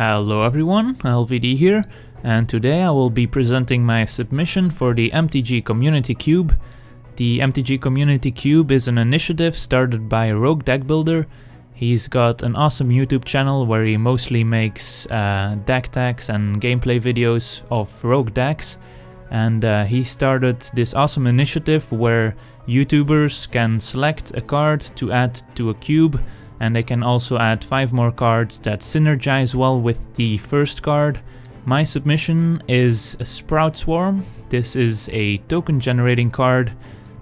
Hello everyone, LVD here, and today I will be presenting my submission for the MTG Community Cube. The MTG Community Cube is an initiative started by RogueDeckBuilder. He's got an awesome YouTube channel where he mostly makes deck tags and gameplay videos of rogue decks. And he started this awesome initiative where YouTubers can select a card to add to a cube, and they can also add 5 more cards that synergize well with the first card. My submission is a Sprout Swarm. This is a token generating card,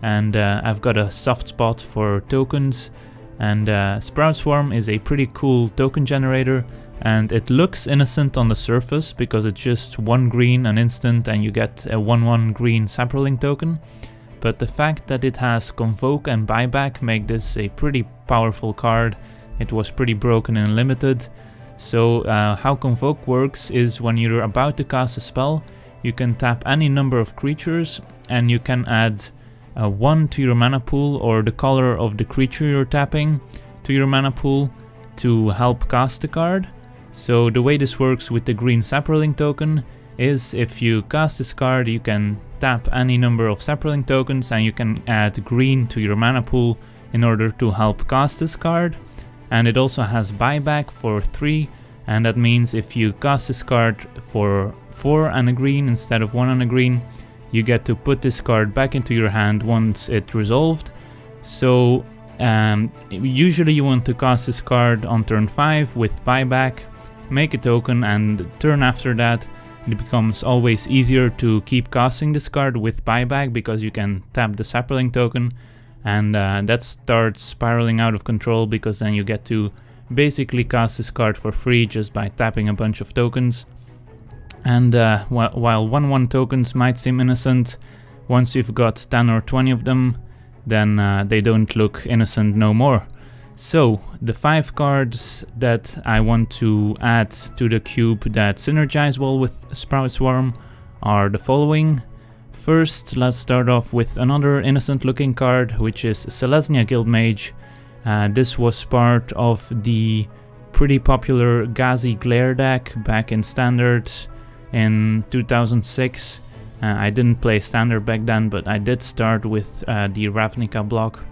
and I've got a soft spot for tokens. And Sprout Swarm is a pretty cool token generator, and it looks innocent on the surface because it's just 1 green, an instant, and you get a 1/1 green Saproling token. But the fact that it has Convoke and Buyback make this a pretty powerful card. It was pretty broken in Limited. So how Convoke works is when you're about to cast a spell, you can tap any number of creatures and you can add 1 to your mana pool or the color of the creature you're tapping to your mana pool to help cast the card. So the way this works with the green Saproling token is if you cast this card, you can tap any number of Saproling tokens and you can add green to your mana pool in order to help cast this card. And it also has buyback for 3, and that means if you cast this card for 4 and a green instead of 1 and a green, you get to put this card back into your hand once it's resolved. So usually you want to cast this card on turn 5 with buyback, make a token, and turn after that it becomes always easier to keep casting this card with buyback because you can tap the Saproling token, and that starts spiraling out of control because then you get to basically cast this card for free just by tapping a bunch of tokens. And while 1/1 tokens might seem innocent, once you've got 10 or 20 of them, then they don't look innocent no more. So the 5 cards that I want to add to the cube that synergize well with Sprout Swarm are the following. First, let's start off with another innocent looking card, which is Selesnya Guildmage. This was part of the pretty popular Ghazi Glare deck back in Standard in 2006. I didn't play Standard back then, but I did start with the Ravnica block.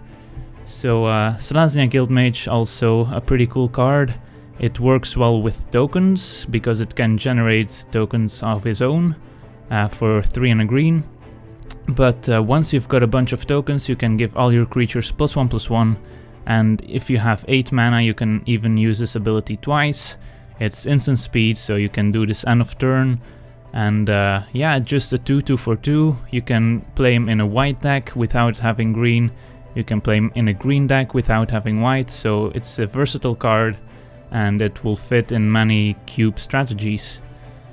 So Selesnya Guildmage, also a pretty cool card. It works well with tokens because it can generate tokens of its own for 3 and a green. But once you've got a bunch of tokens, you can give all your creatures +1/+1, and if you have 8 mana, you can even use this ability twice. It's instant speed, so you can do this end of turn. And yeah, just a 2/2 for 2. You can play him in a white deck without having green. You can play him in a green deck without having white, so it's a versatile card and it will fit in many cube strategies.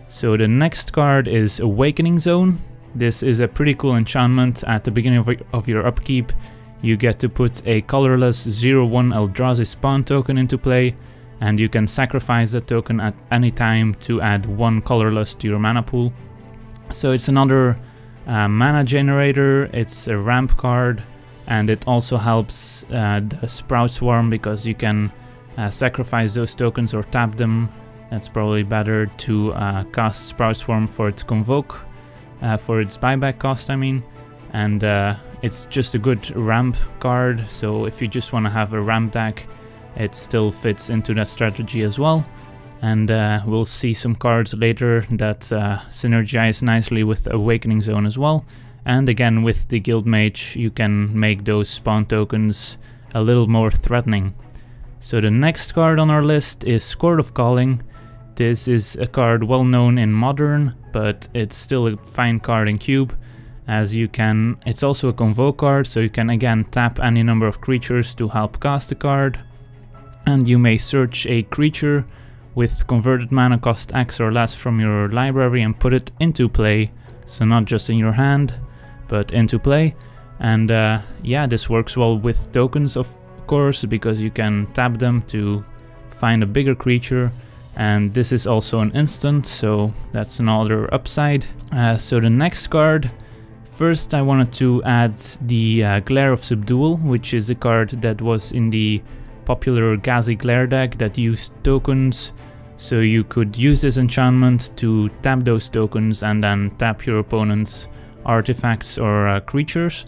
So the next card is Awakening Zone. This is a pretty cool enchantment. At the beginning of your upkeep, you get to put a colorless 0/1 Eldrazi spawn token into play, and you can sacrifice that token at any time to add 1 colorless to your mana pool. So it's another mana generator, it's a ramp card, and it also helps the Sprout Swarm because you can sacrifice those tokens or tap them. That's probably better to cast Sprout Swarm for its Convoke, for its buyback cost I mean. And it's just a good ramp card, so if you just want to have a ramp deck, it still fits into that strategy as well. And we'll see some cards later that synergize nicely with Awakening Zone as well. And again, with the Guildmage, you can make those spawn tokens a little more threatening. So the next card on our list is Court of Calling. This is a card well known in Modern, but it's still a fine card in Cube, as you can. It's also a Convoke card, so you can again tap any number of creatures to help cast the card. And you may search a creature with converted mana cost X or less from your library and put it into play. So not just in your hand, but into play. And yeah, this works well with tokens of course, because you can tap them to find a bigger creature. And this is also an instant, so that's another upside. So the next card, first I wanted to add the Glare of Subdual, which is a card that was in the popular Ghazi Glare deck that used tokens So you could use this enchantment to tap those tokens and then tap your opponent's artifacts or creatures.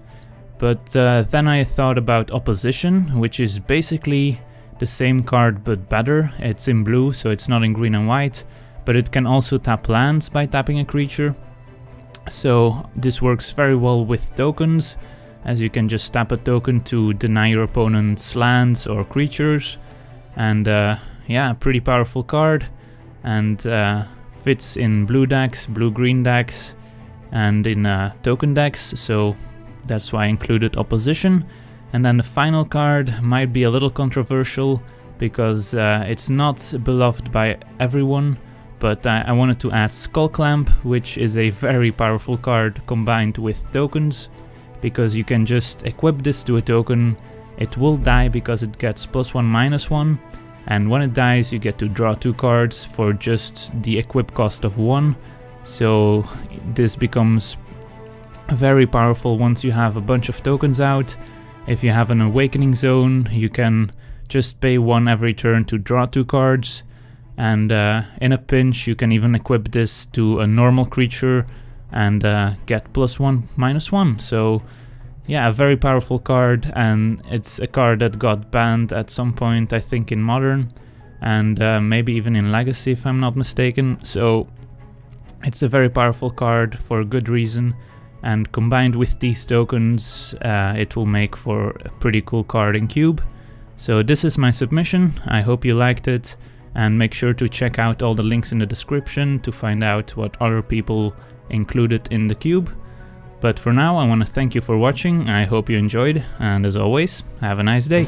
But then I thought about Opposition, which is basically the same card but better. It's in blue, so it's not in green and white, but it can also tap lands by tapping a creature. So this works very well with tokens, as you can just tap a token to deny your opponent's lands or creatures. And yeah, pretty powerful card, and fits in blue decks, blue-green decks, and in token decks, so that's why I included Opposition. And then the final card might be a little controversial, because it's not beloved by everyone, but I wanted to add Skullclamp, which is a very powerful card combined with tokens, because you can just equip this to a token. It will die because it gets +1/-1, and when it dies you get to draw 2 cards for just the equip cost of 1. So this becomes very powerful once you have a bunch of tokens out. If you have an Awakening Zone, you can just pay 1 every turn to draw 2 cards, and in a pinch you can even equip this to a normal creature and get +1/-1. So yeah, a very powerful card, and it's a card that got banned at some point, I think in Modern, and maybe even in Legacy if I'm not mistaken. So it's a very powerful card for a good reason, and combined with these tokens it will make for a pretty cool card in Cube. So this is my submission. I hope you liked it, and make sure to check out all the links in the description to find out what other people included in the cube. But for now, I want to thank you for watching. I hope you enjoyed, and as always, have a nice day.